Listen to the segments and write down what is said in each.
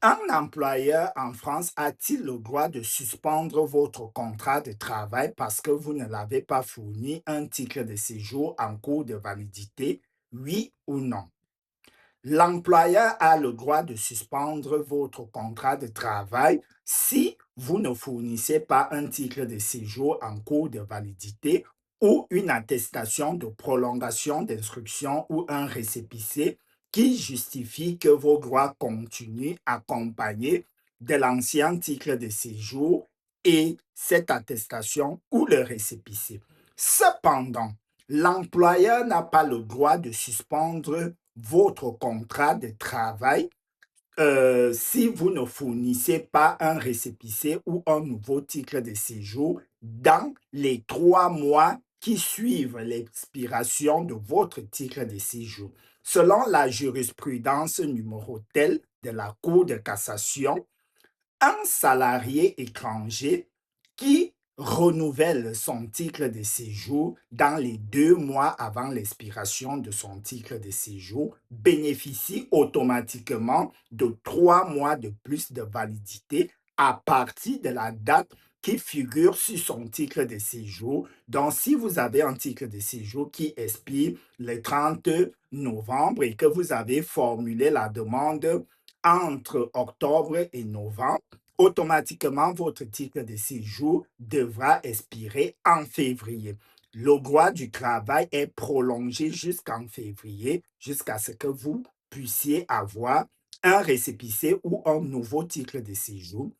Un employeur en France a-t-il le droit de suspendre votre contrat de travail parce que vous ne l'avez pas fourni un titre de séjour en cours de validité? Oui ou non? L'employeur a le droit de suspendre votre contrat de travail si vous ne fournissez pas un titre de séjour en cours de validité ou une attestation de prolongation d'instruction ou un récépissé qui justifie que vos droits continuent accompagnés de l'ancien titre de séjour et cette attestation ou le récépissé. Cependant, l'employeur n'a pas le droit de suspendre votre contrat de travail si vous ne fournissez pas un récépissé ou un nouveau titre de séjour dans les 3 mois qui suivent l'expiration de votre titre de séjour. Selon la jurisprudence numéro telle de la Cour de cassation, un salarié étranger qui renouvelle son titre de séjour dans les 2 mois avant l'expiration de son titre de séjour bénéficie automatiquement de 3 mois de plus de validité à partir de la date qui figure sur son titre de séjour. Donc, si vous avez un titre de séjour qui expire le 30 novembre et que vous avez formulé la demande entre octobre et novembre, automatiquement, votre titre de séjour devra expirer en février. Le droit du travail est prolongé jusqu'en février, jusqu'à ce que vous puissiez avoir un récépissé ou un nouveau titre de séjour.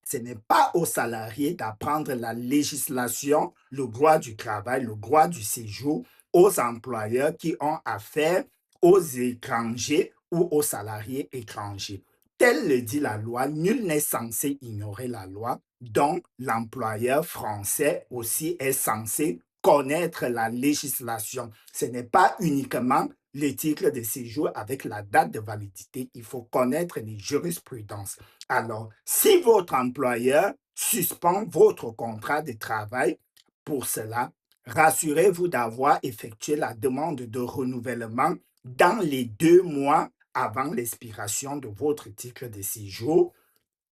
Ce n'est pas aux salariés d'apprendre la législation, le droit du travail, le droit du séjour aux employeurs qui ont affaire aux étrangers ou aux salariés étrangers. Tel le dit la loi, nul n'est censé ignorer la loi, donc l'employeur français aussi est censé connaître la législation. Ce n'est pas uniquement les titres de séjour avec la date de validité, il faut connaître les jurisprudences. Alors, si votre employeur suspend votre contrat de travail pour cela, rassurez-vous d'avoir effectué la demande de renouvellement dans les 2 mois avant l'expiration de votre titre de séjour,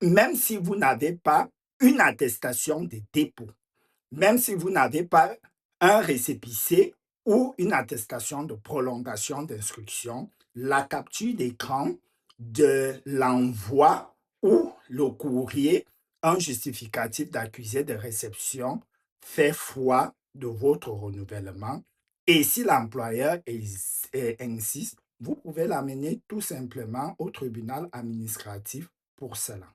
même si vous n'avez pas une attestation de dépôt, même si vous n'avez pas un récépissé ou une attestation de prolongation d'instruction, la capture d'écran de l'envoi ou le courrier, un justificatif d'accusé de réception fait foi de votre renouvellement. Et si l'employeur insiste, vous pouvez l'amener tout simplement au tribunal administratif pour cela.